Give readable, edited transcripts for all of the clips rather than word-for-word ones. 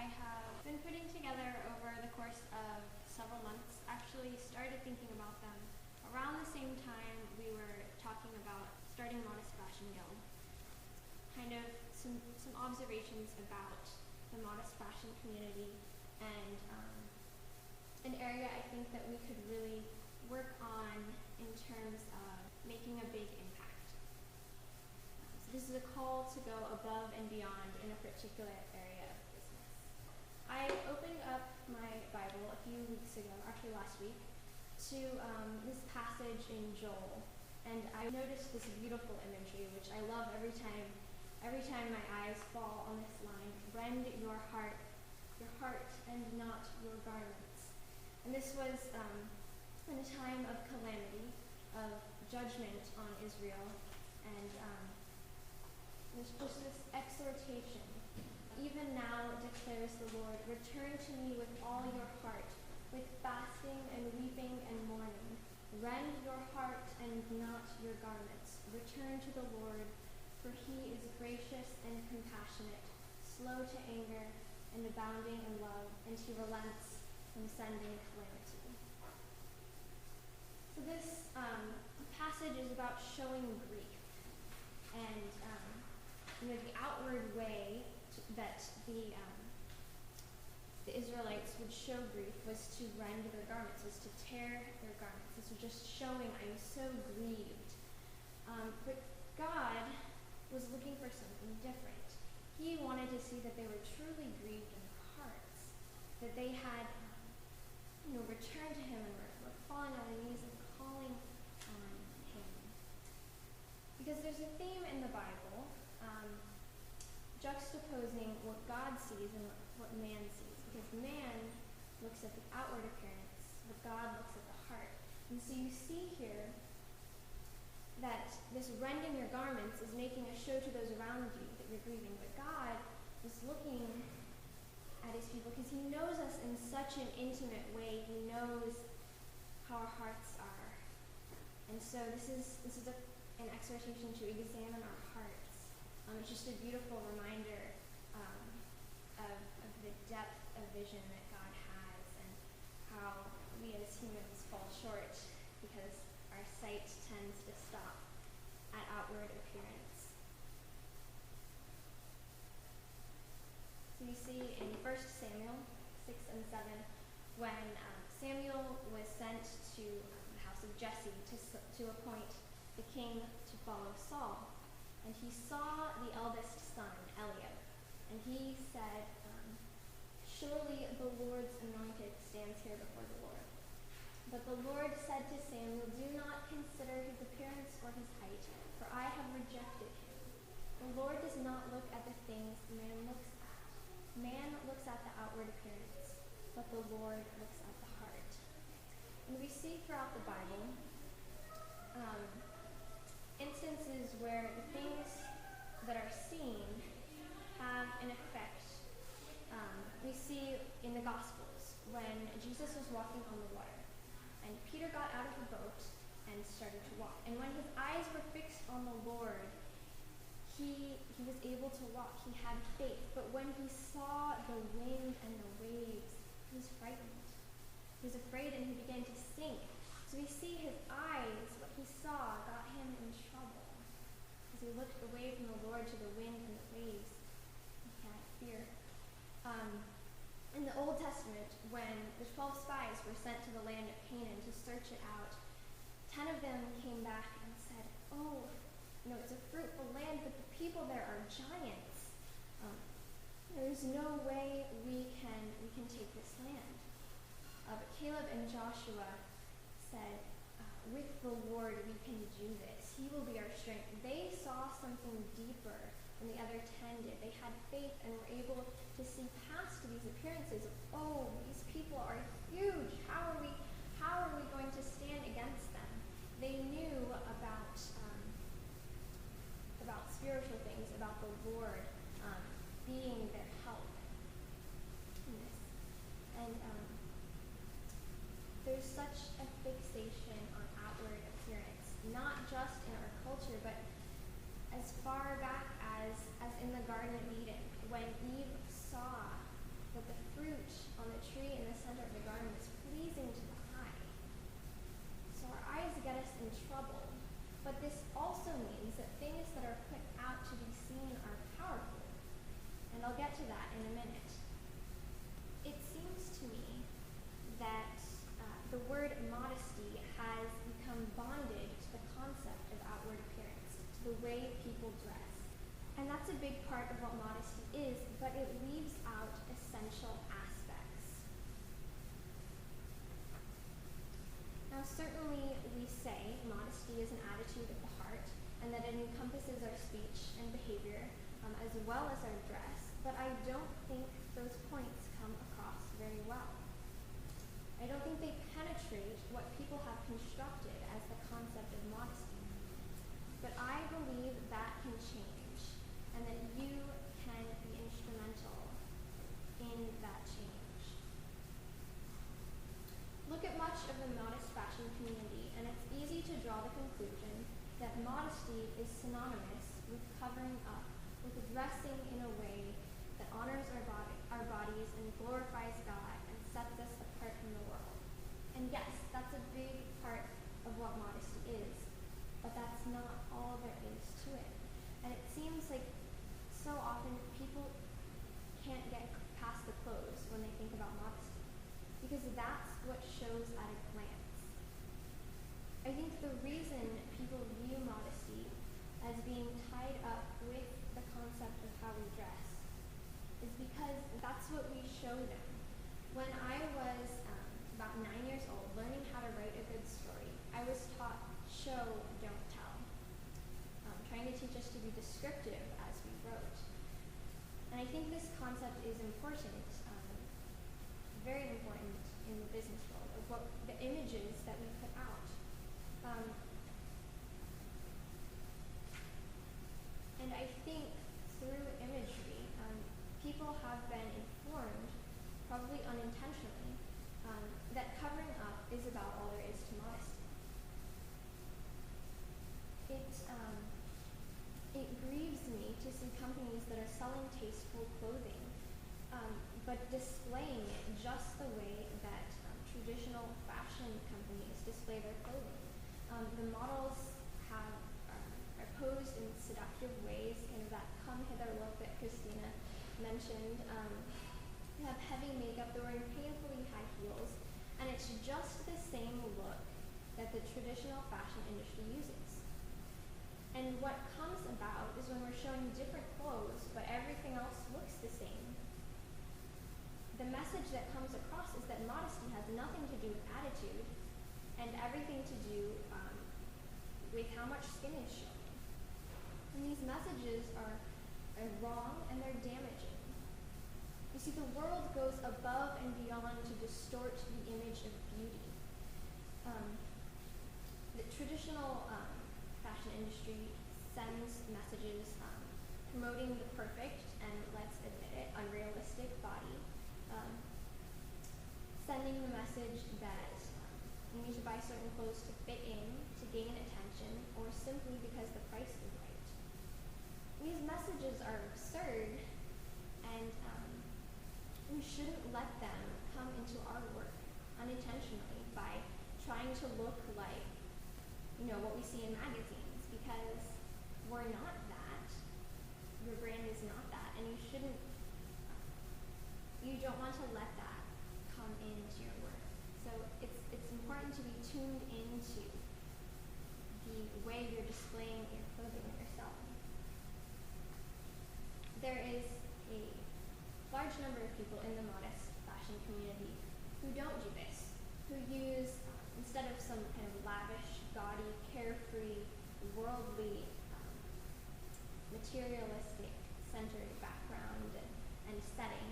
I have been putting together over the course of several months. Actually started thinking about them around the same time we were talking about starting Modest Fashion Guild. Kind of some observations about the modest fashion community and an area I think that we could really work on in terms of making a big impact. So this is a call to go above and beyond in a particular area of business. I opened up my Bible a few weeks ago, actually last week, to this passage in Joel, and I noticed this beautiful imagery, which I love every time my eyes fall on this line: "Rend your heart and not your garments." And this was in a time of calamity, of judgment on Israel, and there's just this exhortation. "Even now, declares the Lord, return to me with all your heart, with fasting and weeping and mourning. Rend your heart and not your garments. Return to the Lord, for he is gracious and compassionate, slow to anger and abounding in love, and he relents from sending calamity." So this passage is about showing grief, and the outward way that the Israelites would show grief was to rend their garments, was to tear their garments. This was just showing, "I'm so grieved." But God was looking for something different. He wanted to see that they were truly grieved in their hearts, that they had returned to him and were falling on their knees and calling on him. Because there's a theme in the Bible juxtaposing what God sees and what man sees. Because man looks at the outward appearance, but God looks at the heart. And so you see here that this rending your garments is making a show to those around you that you're grieving. But God is looking at his people because he knows us in such an intimate way. He knows how our hearts are. And so this is an exhortation to examine our hearts. It's just a beautiful reminder of the depth of vision that God has and how we as humans fall short because our sight tends to stop at outward appearance. So you see in 1 Samuel 6 and 7, when Samuel was sent to the house of Jesse to appoint the king to follow Saul, and he saw the eldest son, Eliab, and he said, "Surely the Lord's anointed stands here before the Lord." But the Lord said to Samuel, "Do not consider his appearance or his height, for I have rejected him. The Lord does not look at the things man looks at. Man looks at the outward appearance, but the Lord looks at the heart." And we see throughout the Bible instances where the things that are seen have an effect. We see in the Gospels when Jesus was walking on the water, and Peter got out of the boat and started to walk. And when his eyes were fixed on the Lord, he was able to walk. He had faith. But when he saw the wind and the waves, he was frightened. He was afraid and he began to sink. So we see his eyes, what he saw, got him in trouble. As he looked away from the Lord to the wind and the waves, he had fear. In the Old Testament, when the 12 spies were sent to the land of Canaan to search it out, 10 of them came back and said, "Oh, it's a fruitful land, but the people there are giants. There's no way we can take this land." But Caleb and Joshua said, "With the Lord we can do this. He will be our strength." They saw something deeper than the other 10 did. They had faith and were able to see past these appearances of, "Oh, these people are huge. How are we going to stand against them?" They knew about spiritual things, about the Lord being their help in this. And there's such a fixation on outward appearance, not just in our culture, but as far back as in the Garden of Eden, when Eve saw the what modesty is, but it leaves out essential aspects. Now, certainly we say modesty is an attitude of the heart, and that it encompasses our speech and behavior, as well as our dress, but I don't think those points come across very well. I don't think they penetrate what people have constructed as the concept of modesty. But I believe that can change, and that you can be instrumental in that change. Look at much of the modest fashion community, and it's easy to draw the conclusion that modesty is synonymous with covering up, with dressing in a way that honors our bodies and glorifies God and sets us apart from the world. And yes, that's a big part of what modesty is, but that's not all there is to it. And it seems like so often people can't get past the clothes when they think about modesty, because that's what shows at a glance. I think the reason people view modesty as being tied up with the concept of how we dress is because that's what we show them. When I was about 9 years old, learning how to write a good story, I was taught show, don't tell, trying to teach us to be descriptive as we wrote. And I think this concept is important, very important in the business world, of what the images that we put out. And I think through imagery, people have been informed, probably unintentionally, that covering up is about all there is to modesty. It grieves me to see companies that are selling tasteful clothing, but displaying it just the way that traditional fashion companies display their clothing. The models are posed in seductive ways, kind of that come hither look that Christina mentioned. They have heavy makeup, they're wearing painfully high heels, and it's just the same look that the traditional fashion industry uses. And what comes about is when we're showing different clothes, but everything else looks the same. The message that comes across is that modesty has nothing to do with attitude and everything to do with how much skin is showing. And these messages are wrong and they're damaging. You see, the world goes above and beyond to distort the image of beauty. The traditional fashion industry sends messages promoting the perfect and, let's admit it, unrealistic body. Sending the message that you need to buy certain clothes to fit in, to gain attention, or simply because the price is right. These messages are absurd, and we shouldn't let them come into our work unintentionally by trying to look like, what we see in magazines, because we're not that. Your brand is not that, and you don't want to let that come into your work. So it's important to be tuned into the way you're displaying your clothing that you're selling. There is a large number of people in the modest fashion community who don't do this, who use, instead of some kind of lavish, gaudy, carefree, worldly, materialistic centered background and setting,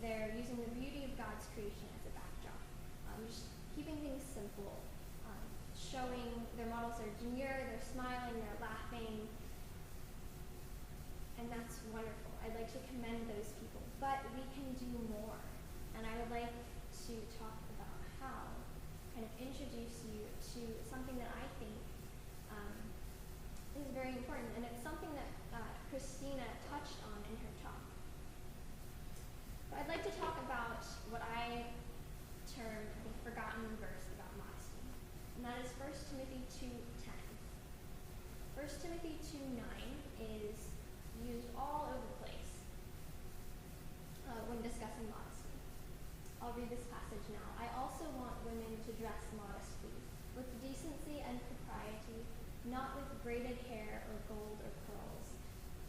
they're using the beauty of God's creation as a backdrop. Just keeping things simple, showing their models are demure, they're smiling, they're laughing, and that's wonderful. I'd like to commend those people, but we can do more. And I would like to talk about how, kind of introduce you to something that I think is very important, and it's something that Christina touched on in her talk. But I'd like to talk about what I term the forgotten verse about modesty, and that is 1 Timothy 2:10. 1 Timothy 2:9 is used all over the place when discussing modesty. I'll read this passage now. I also want women to dress modestly, with decency and propriety, not with braided hair or gold or pearls,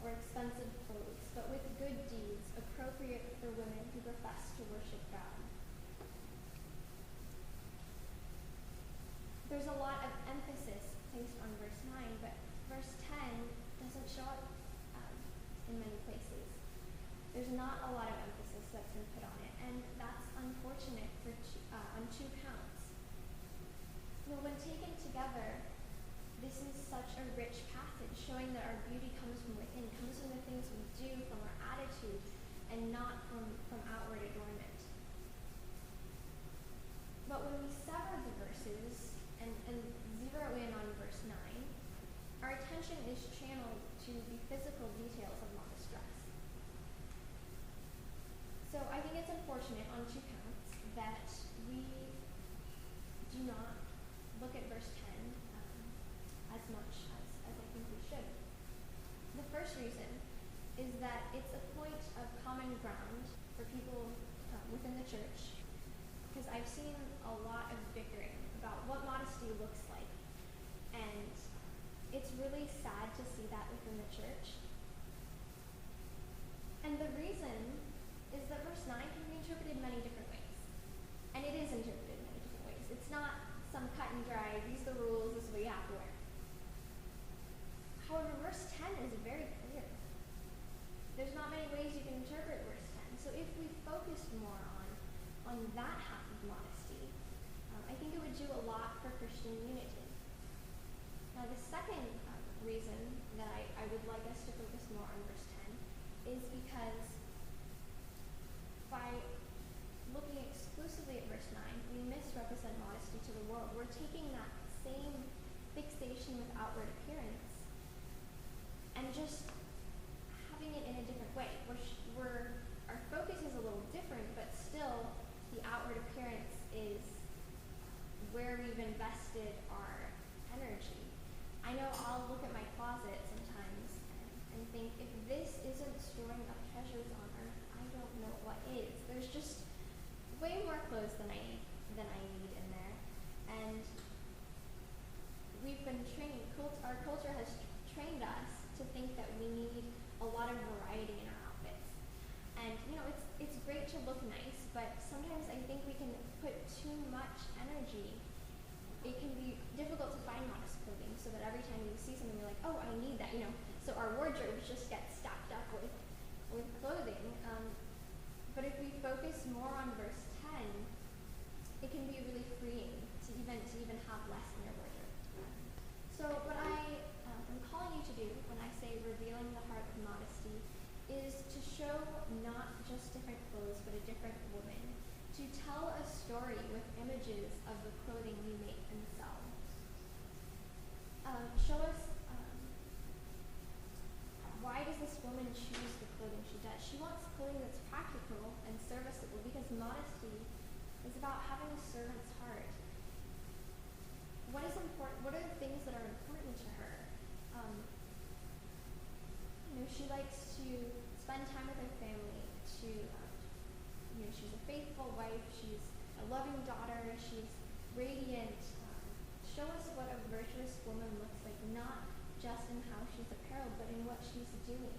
or expensive clothes, but but with good deeds appropriate for women who profess to worship God. There's a lot of emphasis placed on verse 9, but verse 10 doesn't show up in many places. There's not a lot of emphasis that's been put on it, and that's unfortunate on two counts. When taken together, this is such a rich passage showing that our beauty comes from within, comes from the things we do, from our attitude, and not from outward adornment. But when we sever the verses and zero in on verse 9, our attention is channeled to the physical details of modest dress. So I think it's unfortunate on two counts that we do not look at verse 10 as much as I think we should. The first reason is that it's a point of common ground for people within the church, because I've seen a lot of bickering about what modesty looks like, and it's really sad to see that within the church. And the reason is that verse 9 can be interpreted many different ways, and it is interpreted in many different ways. It's not some cut and dry, these are the rules, this is what you have to wear. However, verse 10 is very clear. There's not many ways you can interpret verse 10. So if we focused more on that half of modesty, I think it would do a lot for Christian unity. Now the second reason that I would like us to focus more on verse 10 is because by looking exclusively at verse 9, we misrepresent modesty to the world. We're taking that same fixation with outward appearance and just having it in a different way. Our focus is a little different, but still the outward appearance is where we've invested our energy. I know I'll look at my closet sometimes and think, if this isn't storing up treasures on earth, I don't know what is. There's just way more clothes than I need in there. And we've been trained, our culture has trained us to think that we need a lot of variety in our outfits. And it's great to look nice, but sometimes I think we can put too much energy. It can be difficult to find modest clothing, so that every time you see something you're like, oh, I need that, So our wardrobes just get stacked up with clothing. But if we focus more on verse 10, it can be really freeing to even have less in your wardrobe. So what I am calling you to do when I say revealing the heart of modesty is to show not just different clothes, but a different woman. To tell a story with images of the clothing we make and sell. Show us why does this woman choose the clothing she does? She wants clothing that's practical and serviceable, because modesty is about having a servant's heart. What is important? What are the things that are important to her? She likes to spend time with her family. She's a faithful wife. She's a loving daughter. She's radiant. Show us what a virtuous woman looks like, not just in how she's apparelled, but in what she's doing.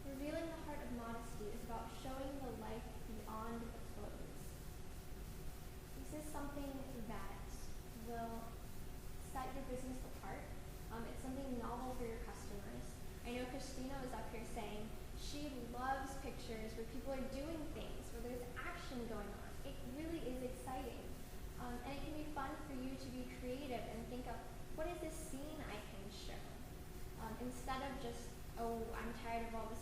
Revealing the heart of modesty is about showing the life beyond the clothes. This is something that will set your business apart. It's something novel for your customers. I know Christina was up here saying she loves pictures where people are doing things, where there's action going on. It really is exciting. And it can be fun for you to be creative and think of, what is this scene I can show? Instead of just, oh, I'm tired of all the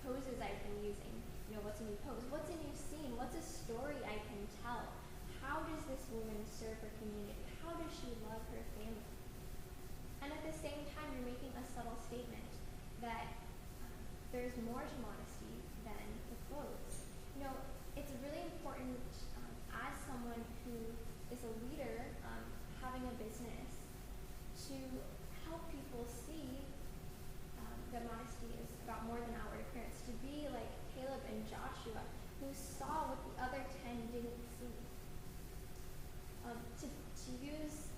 poses I've been using. What's a new pose? What's a new scene? What's a story I can tell? How does this woman serve her community? How does she love her family? And at the same time, you're making a subtle statement that there's more to modesty than the clothes. It's really important as someone who is a leader, having a business, to help people see that modesty is about more than outward appearance. To be like Caleb and Joshua, who saw what the other 10 didn't see. To use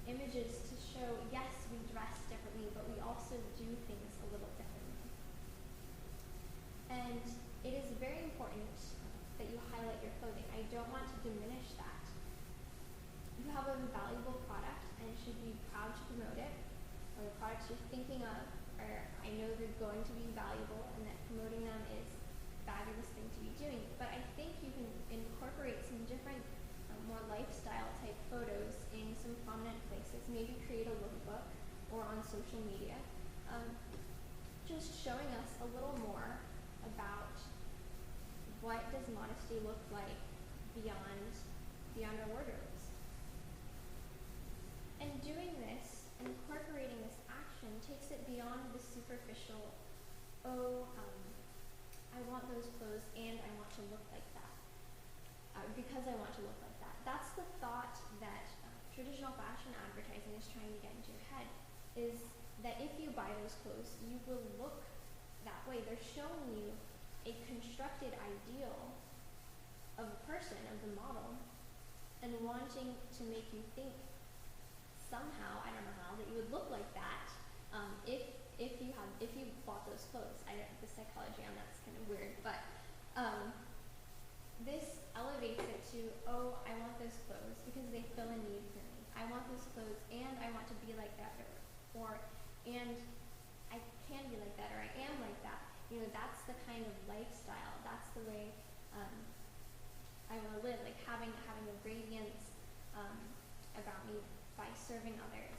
images to show, yes, we dress differently, but we also do things a little differently. highlight your clothing. I don't want to diminish that. You have a valuable product and should be proud to promote it, or the products you're thinking of are, I know they're going to be valuable and that promoting them is a fabulous thing to be doing. But I think you can incorporate some different more lifestyle type photos in some prominent places, maybe create a lookbook or on social media, just showing us a little more about what does modesty look like beyond our wardrobes. And doing this, incorporating this action, takes it beyond the superficial, I want those clothes and I want to look like that, because I want to look like that. That's the thought that traditional fashion advertising is trying to get into your head, is that if you buy those clothes, you will look that way. They're showing you a constructed ideal of a person, of the model, and wanting to make you think somehow, I don't know how, that you would look like that if you bought those clothes. The psychology on that's kind of weird, but this elevates it to, I want those clothes because they fill a need for me. I want those clothes and I want to be like that, and I can be like that, or I am like that. That's the kind of lifestyle. That's the way I want to live, like having a radiance about me by serving others.